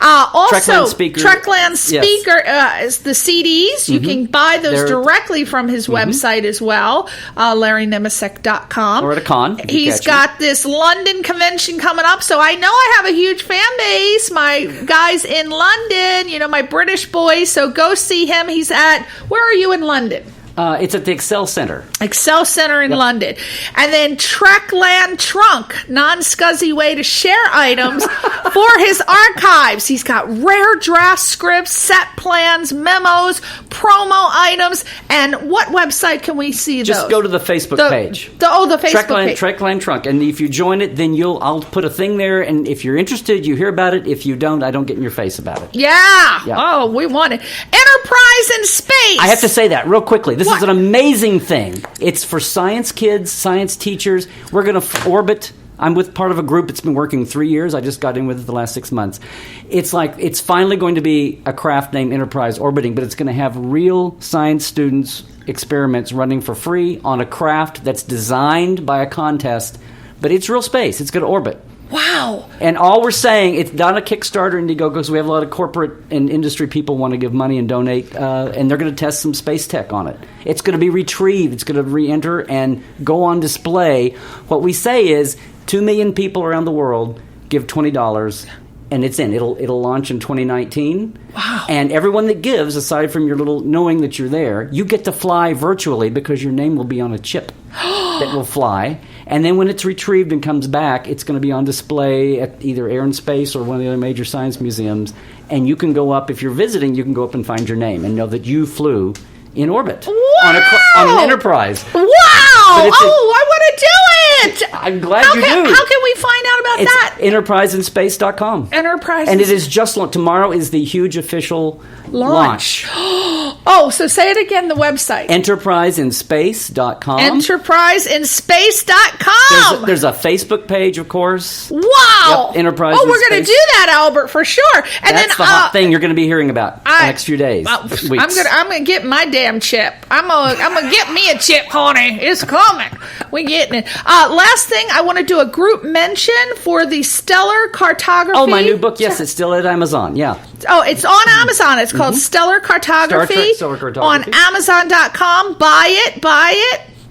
Also, Trekland Speaker is the CDs. You can buy those directly from his website as well, LarryNemesek.com. Or at a con. He's got this London convention coming up, so I know I have a huge fan base. My guys in London, my British boys, so go see him. He's at, where are you in London? It's at the Excel Center. Excel Center in London. And then Trekland Trunk, non-scuzzy way to share items for his archives. He's got rare draft scripts, set plans, memos, promo items. And what website can we see those? Just go to the Facebook page. The Facebook page. Trekland Trunk. And if you join it, then I'll put a thing there. And if you're interested, you hear about it. If you don't, I don't get in your face about it. Yeah. Oh, we want it. Enterprise in Space. I have to say that real quickly. This is an amazing thing. It's for science kids, science teachers. We're going to orbit. I'm with part of a group that's been working 3 years. I just got in with it the last 6 months. It's finally going to be a craft named Enterprise orbiting, but it's going to have real science students' experiments running for free on a craft that's designed by a contest, but it's real space. It's going to orbit. Wow. And all we're saying, it's not a Kickstarter, Indiegogo, because we have a lot of corporate and industry people want to give money and donate, and they're going to test some space tech on it. It's going to be retrieved. It's going to re-enter and go on display. What we say is 2 million people around the world give $20, and it's in. It'll launch in 2019. Wow. And everyone that gives, aside from your little knowing that you're there, you get to fly virtually because your name will be on a chip that will fly. And then when it's retrieved and comes back, it's going to be on display at either Air and Space or one of the other major science museums. And you can go up, if you're visiting, you can go up and find your name and know that you flew in orbit on an Enterprise. Wow! I want to do it! I'm glad you do. How can we find out about that? EnterpriseInSpace.com. Enterprise. And it is just tomorrow is the huge official launch. Oh, so say it again, the website. EnterpriseInSpace.com. EnterpriseInSpace.com. There's a Facebook page, of course. Wow. Yep, Enterprise. Oh, we're going to do that, Albert, for sure. And that's the hot thing you're going to be hearing about the next few days. Weeks. I'm going to get my damn chip. I'm going to get me a chip, honey. It's coming. We're getting it. Last thing, I want to do a group mention for the Stellar Cartography. Oh, my new book. Yes, it's still at Amazon. Yeah. Oh, it's on Amazon. It's called Stellar Cartography. Star Trek Stellar Cartography. On Amazon.com. Buy it.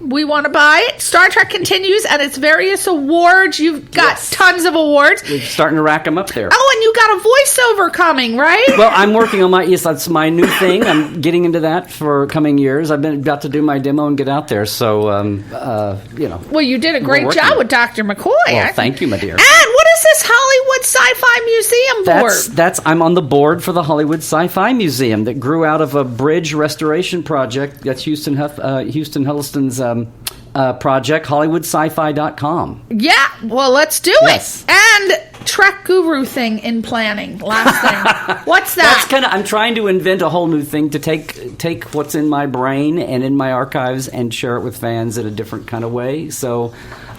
We want to buy it. Star Trek continues and its various awards. You've got tons of awards. We're starting to rack them up there. Oh, and you got a voiceover coming, right? Well, I'm working on that's my new thing. I'm getting into that for coming years. I've been about to do my demo and get out there. So, Well, you did a great job with Dr. McCoy. Well, thank you, my dear. And what is this Hollywood Sci-Fi Museum board? I'm on the board for the Hollywood Sci-Fi Museum that grew out of a bridge restoration project. That's Houston Huddleston's project, HollywoodSci-Fi.com. Yeah, well, let's do it. And Trek Guru thing in planning. Last thing. What's that? I'm trying to invent a whole new thing to take what's in my brain and in my archives and share it with fans in a different kind of way. So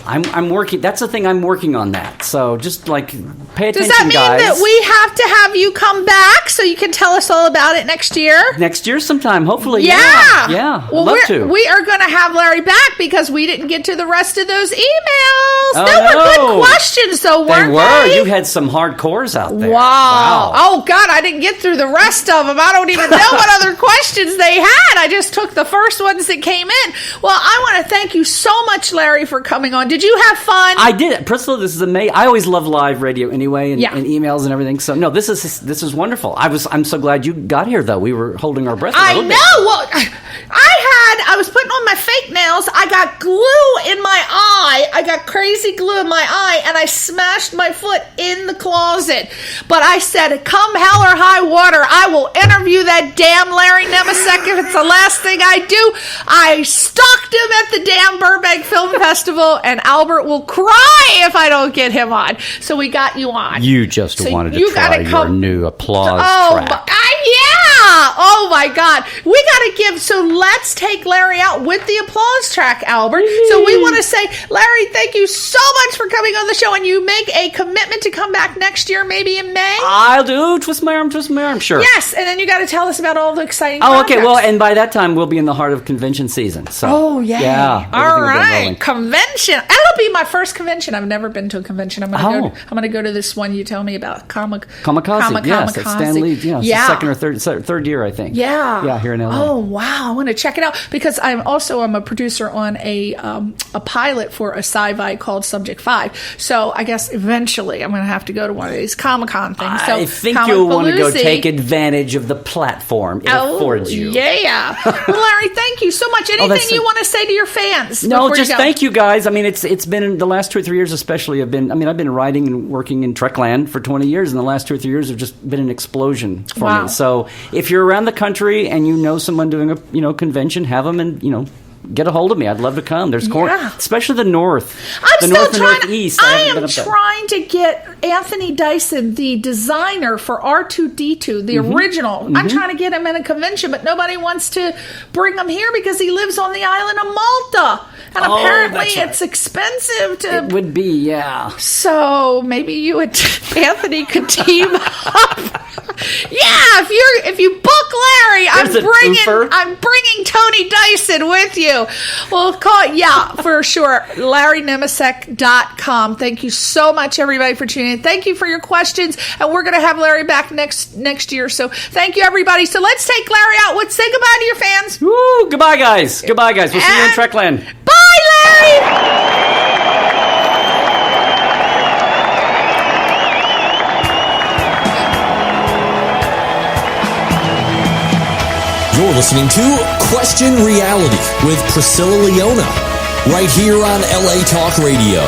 I'm working. That's the thing. I'm working on that. So just pay attention, Does that mean guys. that we have to have you come back so you can tell us all about it next year? Next year sometime, hopefully. Yeah. Well, love to. We are going to have Larry back because we didn't get to the rest of those emails. Oh, they were good questions, though, weren't they? You had some hardcores out there. Wow. Oh, God, I didn't get through the rest of them. I don't even know what other questions they had. I just took the first ones that came in. Well, I want to thank you so much, Larry, for coming on. Did you have fun? I did. Priscilla, this is amazing. I always love live radio anyway and emails and everything. So, no, this is wonderful. I'm so glad you got here, though. We were holding our breath a little bit. Well, I was putting on my fake nails. I got glue in my eye. I got crazy glue in my eye, and I smashed my foot in the closet. But I said, come hell or high water, I will interview that damn Larry Nemesek if it's the last thing I do. I stalked him at the damn Burbank Film Festival, and Albert will cry if I don't get him on. So we got you on. You just wanted to try your new applause track. Oh my God. We got to so let's take Larry out with the applause track, Albert. So we want to say, Larry, thank you so much for coming on the show, and you make a commitment to come back next year, maybe in May? I'll do. Twist my arm, sure. Yes, and then you got to tell us about all the exciting okay. Well, and by that time, we'll be in the heart of convention season. So, yeah. All right. Convention. That'll be my first convention. I've never been to a convention. I'm going to go to this one you tell me about. Kamikaze. Yes, that's Stan Lee. Yeah, it's the second or third year, I think. Yeah, here in LA. Oh wow, I want to check it out because I'm a producer on a pilot for a sci-fi called Subject 5. So I guess eventually I'm going to have to go to one of these Comic-Con things. So I think you'll want to go take advantage of the platform it affords you. Yeah. Well, Larry, thank you so much. Anything you want to say to your fans? No, just thank you guys. I mean, it's been the last 2 or 3 years especially. I've been writing and working in Trekland for 20 years, and the last 2 or 3 years have just been an explosion for me. So if you're around the country and you know someone doing a convention, have them and get a hold of me. I'd love to come. There's especially the north. I'm north and northeast. I am trying to get Anthony Dyson, the designer for R2D2, the original. I'm trying to get him in a convention, but nobody wants to bring him here because he lives on the island of Malta. And apparently it's expensive to... It would be, yeah. So maybe you and Anthony could team up. Yeah, if you book Larry, I'm bringing Tony Dyson with you. We'll call it, for sure. LarryNemesek.com. Thank you so much, everybody, for tuning in. Thank you for your questions, and we're going to have Larry back next year. So thank you, everybody. So let's take Larry out. Say goodbye to your fans. Woo! Goodbye, guys. We'll see you in Trekland. Bye, Larry. You're listening to Question Reality with Priscilla Leona, right here on LA Talk Radio.